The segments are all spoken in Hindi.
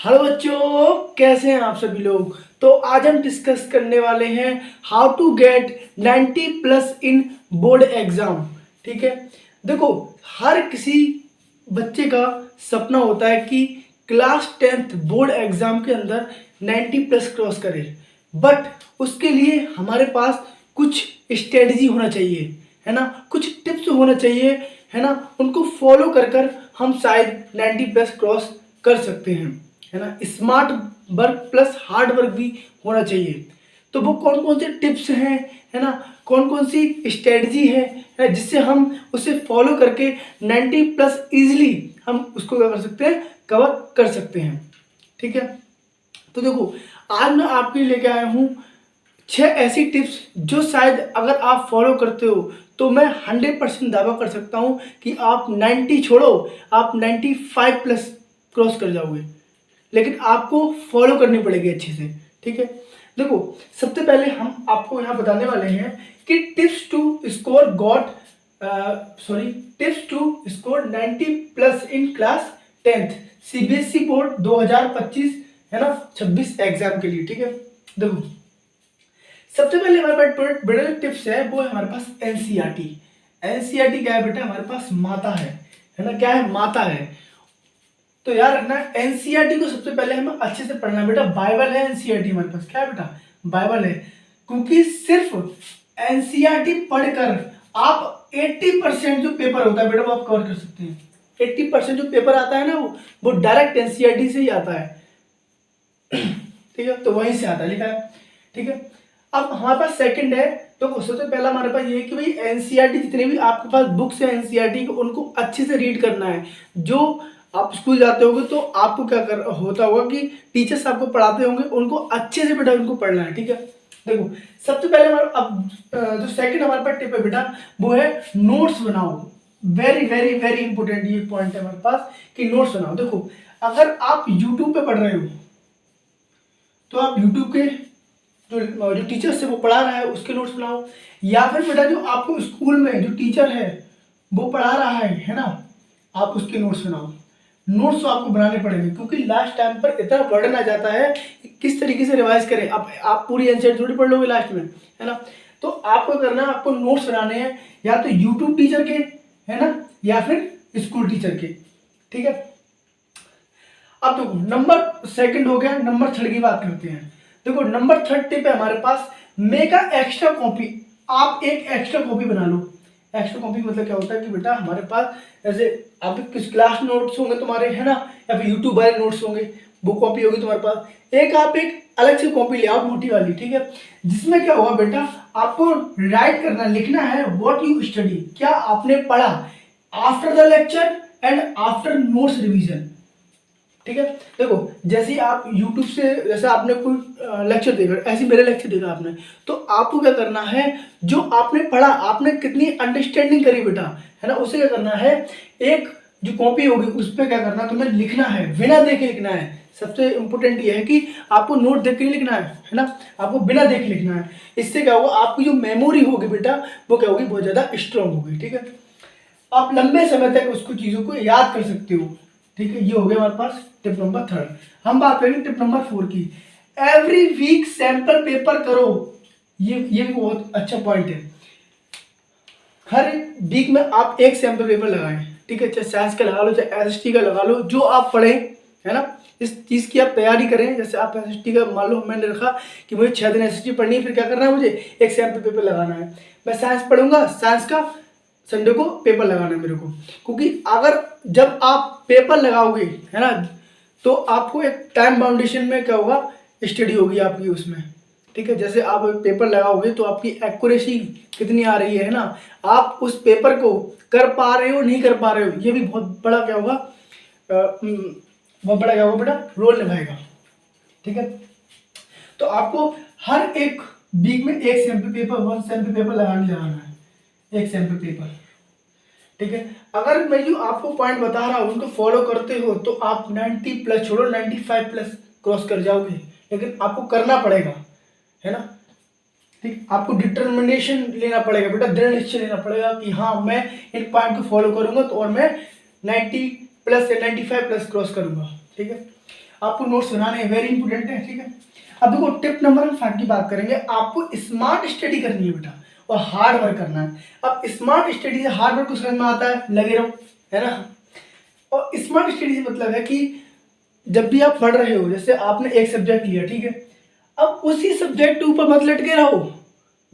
हेलो बच्चों, कैसे हैं आप सभी लोग। तो आज हम डिस्कस करने वाले हैं how to get 90 plus in board exam. ठीक है, देखो हर किसी बच्चे का सपना होता है कि क्लास 10th बोर्ड एग्जाम के अंदर 90 प्लस क्रॉस करे। बट उसके लिए हमारे पास कुछ स्ट्रेटजी होना चाहिए, है ना, कुछ टिप्स होना चाहिए, है ना, उनको फॉलो कर कर हम शायद 90 प्लस क्रॉस कर सकते हैं, है ना। Smart work plus hard work भी होना चाहिए। तो वो कौन कौन से टिप्स हैं, है ना, कौन कौन सी स्ट्रेटजी है जिससे हम उसे फॉलो करके 90 प्लस इजीली हम उसको क्या कर सकते हैं, कवर कर सकते हैं। ठीक है, तो देखो आज मैं आपके लिए लेके आया हूँ 6 ऐसी टिप्स जो शायद अगर आप फॉलो करते हो तो मैं 100% दावा कर सकता हूँ कि आप 90 छोड़ो, आप 95 प्लस क्रॉस कर जाओगे। लेकिन आपको फॉलो करनी पड़ेगी अच्छे से। ठीक है, देखो सबसे पहले हम आपको यहाँ बताने वाले हैं कि tips to score tips to score 90 plus in class 10th CBSE board 2025, है ना, 26 एग्जाम के लिए। ठीक है, देखो सबसे पहले हमारे पास बड़े टिप्स है, वो है हमारे पास एनसीईआरटी। एनसीईआरटी क्या है बेटा, हमारे पास माता है ना, क्या है, माता है। तो यार रखना एनसीईआरटी को सबसे पहले हमें अच्छे से पढ़ना है बेटा। बाइबल है एनसीईआरटी हमारे पास, क्या है बेटा, बाइबल है। क्योंकि सिर्फ एनसीईआरटी पढ़कर आप 80% जो पेपर होता है बेटा वो आप कवर कर सकते हैं। 80% जो पेपर आता है ना वो डायरेक्ट एनसीईआरटी से ही आता है। ठीक है, तो वहीं से आता है, लिखा है। ठीक है, अब हमारे पास सेकंड है, तो सबसे पहला हमारे पास ये है कि भाई एनसीईआरटी जितने भी आपके पास बुक्स है एनसीईआरटी को उनको अच्छे से रीड करना है। जो आप स्कूल जाते होंगे तो आपको क्या कर होता होगा कि टीचर्स आपको पढ़ाते होंगे, उनको अच्छे से बेटा उनको पढ़ना है। ठीक है, देखो सबसे पहले हमारा अब जो सेकंड हमारे पास टिप है बेटा वो है नोट्स बनाओ। वेरी वेरी वेरी इंपॉर्टेंट ये पॉइंट है हमारे पास कि नोट्स बनाओ। देखो अगर आप यूट्यूब पे पढ़ रहे हो तो आप यूट्यूब के जो टीचर से वो पढ़ा रहा है उसके नोट्स बनाओ, या फिर बेटा जो आपको स्कूल में जो टीचर है वो पढ़ा रहा है ना, आप उसके नोट्स बनाओ। नोट्स तो आपको बनाने पड़ेंगे क्योंकि लास्ट टाइम पर इतना बर्डन आ जाता है कि किस तरीके से रिवाइज करें। अब आप पूरी आंसर थोड़ी पढ़ लोगे लास्ट में, है ना। तो आपको करना है, आपको नोट्स बनाने हैं या तो यूट्यूब टीचर के, है ना, या फिर स्कूल टीचर के। ठीक है, अब देखो नंबर सेकंड हो गया, नंबर थर्ड की बात करते हैं। देखो नंबर थर्ड टिप है हमारे पास, मेक अ एक्स्ट्रा कॉपी। आप एक एक्स्ट्रा कॉपी बना लो। एक्स्ट्रा कॉपी मतलब क्या होता है कि बेटा हमारे पास जैसे आप किस क्लास नोट्स होंगे तुम्हारे, है ना, या फिर यूट्यूब वाले नोट्स होंगे, वो कॉपी होगी तुम्हारे पास। एक आप एक अलग से कॉपी ले आओ, मोटी वाली। ठीक है, जिसमें क्या होगा बेटा, आपको राइट करना, लिखना है व्हाट यू स्टडी, क्या आपने पढ़ा after the lecture and after notes revision. ठीक है, देखो जैसे आप YouTube से जैसे आपने कोई लेक्चर देखा, ऐसे मेरे लेक्चर देखा आपने, तो आपको क्या करना है, जो आपने पढ़ा, आपने कितनी अंडरस्टैंडिंग करी बेटा, है ना, उसे क्या करना है, एक जो कॉपी होगी उस पर क्या करना, तुम्हें लिखना है, बिना देखे लिखना है। सबसे इंपॉर्टेंट ये है कि आपको नोट देख के नहीं लिखना है ना, आपको बिना देखे लिखना है। इससे क्या होगा, आपकी जो मेमोरी होगी बेटा वो क्या होगी, बहुत ज़्यादा स्ट्रांग होगी। ठीक है, आप लंबे समय तक उसको चीज़ों को याद कर सकते हो। ठीक है, ये हो गया हमारे पास टिप नंबर थर्ड। हम बात करेंगे टिप नंबर 4 की, एवरी वीक सैंपल पेपर करो। ये भी बहुत अच्छा पॉइंट है। हर वीक में आप एक सैंपल पेपर लगाएं। ठीक है, चाहे साइंस का लगा लो, चाहे एसएसटी का लगा लो, जो आप पढ़ें, है ना, इस चीज़ की आप तैयारी करें। जैसे आप एसएसटी का मान लो मैंने रखा कि मुझे 6 दिन एसएसटी पढ़नी है, फिर क्या करना है, मुझे एक सैंपल पेपर लगाना है। मैं साइंस पढ़ूंगा, साइंस का संडे को पेपर लगाना है मेरे को। क्योंकि अगर जब आप पेपर लगाओगे, है ना, तो आपको एक टाइम बाउंडेशन में क्या होगा, स्टडी होगी आपकी उसमें। ठीक है, जैसे आप पेपर लगाओगे तो आपकी एक्यूरेसी कितनी आ रही है ना, आप उस पेपर को कर पा रहे हो नहीं कर पा रहे हो, ये भी बहुत बड़ा क्या होगा, बहुत बड़ा क्या होगा बेटा, रोल निभाएगा। ठीक है, तो आपको हर एक वीक में एक सैंपल पेपर, 1 सैंपल पेपर लगाना है, एक सैंपल पेपर। ठीक है, अगर मैं जो आपको पॉइंट बता रहा हूँ उनको फॉलो करते हो तो आप 90 प्लस छोड़ो 95 प्लस क्रॉस कर जाओगे। लेकिन आपको करना पड़ेगा, है ना। ठीक, आपको डिटर्मिनेशन लेना पड़ेगा बेटा, दृढ़ निश्चय लेना पड़ेगा कि हाँ मैं इन पॉइंट को फॉलो करूंगा तो और मैं 90 प्लस या 95 प्लस क्रॉस करूंगा। ठीक है, आपको नोट्स बनाने हैं, वेरी इंपॉर्टेंट है, ठीक है। अब देखो टिप नंबर 5 की बात करेंगे। आपको स्मार्ट स्टडी करनी है बेटा और हार्ड वर्क करना है। अब स्मार्ट स्टडी से हार्ड वर्क को समझ में आता है, लगे रहो, है ना। और स्मार्ट स्टडी से मतलब है कि जब भी आप पढ़ रहे हो, जैसे आपने एक सब्जेक्ट लिया, ठीक है, अब उसी सब्जेक्ट के ऊपर मत लटके रहो।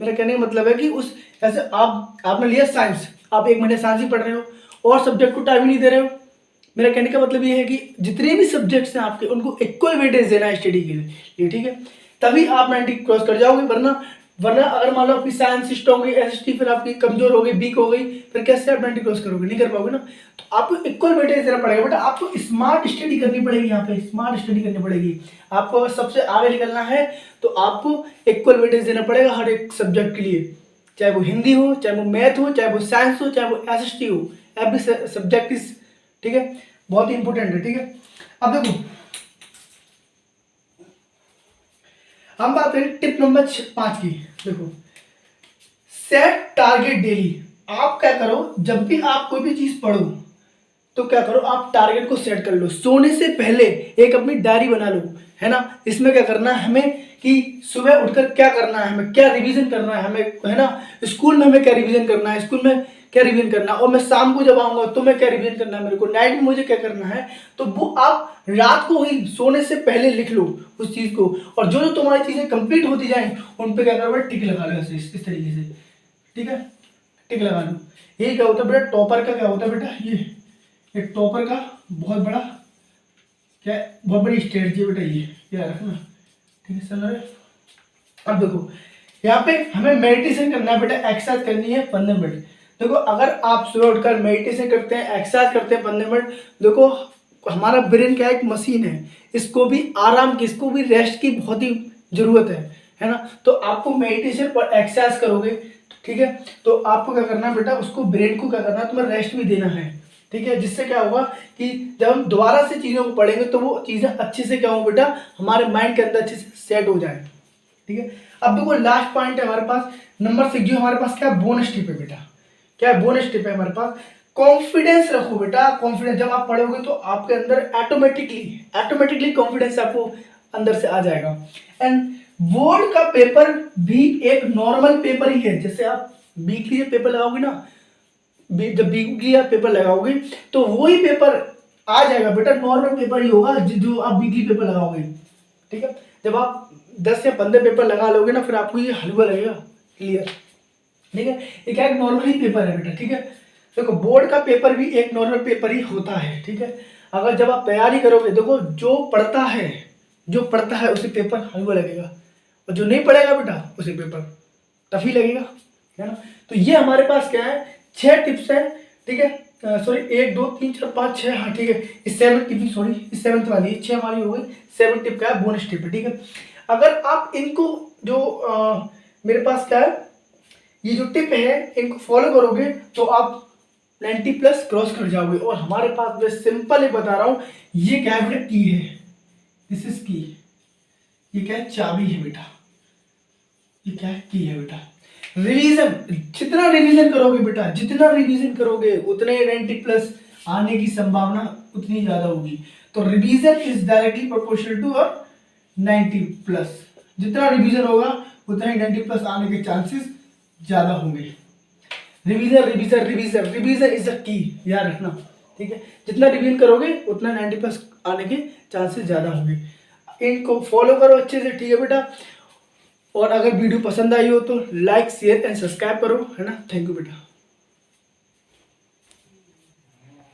मेरा कहने का मतलब है कि उस जैसे आपने लिया साइंस, आप 1 महीने साइंस ही पढ़ रहे हो और सब्जेक्ट को टाइम ही नहीं दे रहे हो। मेरा कहने का मतलब ये है कि जितने भी सब्जेक्ट्स हैं आपके, उनको इक्वल वेटेज देना है स्टडी के लिए, ठीक है, तभी आप 90 क्रॉस कर जाओगे। वरना अगर मान लो आपकी साइंस स्ट्रॉन्ग हो गई, एसएसटी फिर आपकी कमजोर हो गई, वीक हो गई, फिर कैसे आप 90 क्रॉस करोगे, नहीं कर पाओगे ना। तो आपको इक्वल वेटेज देना पड़ेगा बेटा। आपको स्मार्ट स्टडी करनी पड़ेगी, यहाँ पे स्मार्ट स्टडी करनी पड़ेगी। आपको अगर सबसे आगे निकलना है तो आपको इक्वल वेटेज देना पड़ेगा हर एक सब्जेक्ट के लिए, चाहे वो हिंदी हो, चाहे वो मैथ हो, चाहे वो साइंस हो, चाहे वो एसएसटी हो, एवरी सब्जेक्ट इज, ठीक है, बहुत ही इंपॉर्टेंट है, ठीक है। अब देखो हम बात करें टिप नंबर 5 की। देखो सेट टारगेट डेली। आप क्या करो, जब भी आप कोई भी चीज पढ़ो तो क्या करो, आप टारगेट को सेट कर लो। सोने से पहले एक अपनी डायरी बना लो, है ना। इसमें क्या करना है हमें कि सुबह उठकर क्या करना है, हमें क्या रिवीजन करना है, हमें, है ना, स्कूल में हमें क्या रिवीजन करना है, स्कूल में क्या रिवीजन करना है, और मैं शाम को जब आऊंगा तो मैं क्या रिवीजन करना है, मेरे को नाइट में मुझे क्या करना है। तो वो आप रात को ही सोने से पहले लिख लो उस चीज को, और जो जो तुम्हारी चीजें कंप्लीट होती जाए उन पे क्या करो, टिक लगा लो ऐसे, इस तरीके से, ठीक है, टिक लगा लो। ये क्या होता है बेटा, टॉपर का क्या होता है बेटा, ये टॉपर का बहुत बड़ा क्या, बहुत बड़ी स्ट्रेटजी बेटा, ये याद रखना, ठीक है। चल रहे, अब देखो यहाँ पे हमें मेडिटेशन करना है बेटा, एक्सरसाइज करनी है 15 मिनट। देखो अगर आप सुबह उठकर मेडिटेशन करते हैं, एक्सरसाइज करते हैं 15 मिनट, देखो हमारा ब्रेन क्या एक मशीन है, इसको भी आराम की, इसको भी रेस्ट की बहुत ही जरूरत है ना। तो आपको मेडिटेशन और एक्सरसाइज करोगे, ठीक है, तो आपको क्या करना है बेटा, उसको ब्रेन को क्या करना है, तुम्हें रेस्ट भी देना है, ठीक है। जिससे क्या होगा कि जब हम दोबारा से चीज़ों को पढ़ेंगे तो वो चीज़ें अच्छे से क्या हो बेटा, हमारे माइंड के अंदर अच्छे से सेट हो जाए, ठीक है। अब देखो लास्ट पॉइंट है हमारे पास नंबर 6, जो हमारे पास क्या बोनस टिप है बेटा। क्या बोनस टिप है हमारे पास, कॉन्फिडेंस रखो बेटा। कॉन्फिडेंस जब आप पढ़ोगे तो आपके अंदर ऑटोमेटिकली कॉन्फिडेंस आपको अंदर से आ जाएगा। एंड बोर्ड का पेपर भी एक नॉर्मल पेपर ही है। जैसे आप वीकली पेपर लगाओगे ना, जब वीकली आप पेपर लगाओगे तो वही पेपर आ जाएगा बेटा, नॉर्मल पेपर ही होगा जो आप वीकली पेपर लगाओगे, ठीक है। जब आप 10 या 15 पेपर लगा लोगे ना, फिर आपको ये हलवा लगेगा, क्लियर, ठीक है। ये क्या एक नॉर्मल ही पेपर है बेटा, ठीक है। देखो बोर्ड का पेपर भी एक नॉर्मल पेपर ही होता है, ठीक है। अगर जब आप तैयारी करोगे, देखो जो पढ़ता है उसे पेपर हलवा लगेगा, और जो नहीं पढ़ेगा बेटा उसे पेपर टफ ही लगेगा, है ना। तो ये हमारे पास क्या है, 6 टिप्स है, ठीक है। सॉरी 1 2 3 4 5 6, हाँ ठीक है। इस 7 टिप, सॉरी इस 7th वाली 6 हमारी हो गई, 7 टिप का है बोनस टिप है, ठीक है। अगर आप इनको जो मेरे पास क्या है, ये जो टिप है इनको फॉलो करोगे तो आप 90 प्लस क्रॉस कर जाओगे। और हमारे पास मैं सिंपल ही बता रहा हूँ, ये क्या है बेटा, की है, दिस इज की, ये क्या है, चाबी है बेटा, ये क्या है, की है बेटा। रिवीजन, जितना रिवीजन करोगे बेटा, जितना रिवीजन करोगे उतने 90 प्लस आने की संभावना उतनी ज्यादा होगी। तो revision is directly proportional to 90 plus. जितना रिवीजन होगा उतना ही 90 प्लस आने के चांसेस ज्यादा होंगे। Revision revision revision revision is the key, याद रखना, ठीक है। जितना रिवीजन करोगे उतना 90 प्लस आने के चांसेस ज्यादा होंगे। इनको फॉलो करो अच्छे से, ठीक है बेटा। और अगर वीडियो पसंद आई हो तो लाइक शेयर एंड सब्सक्राइब करो, है ना। थैंक यू बेटा।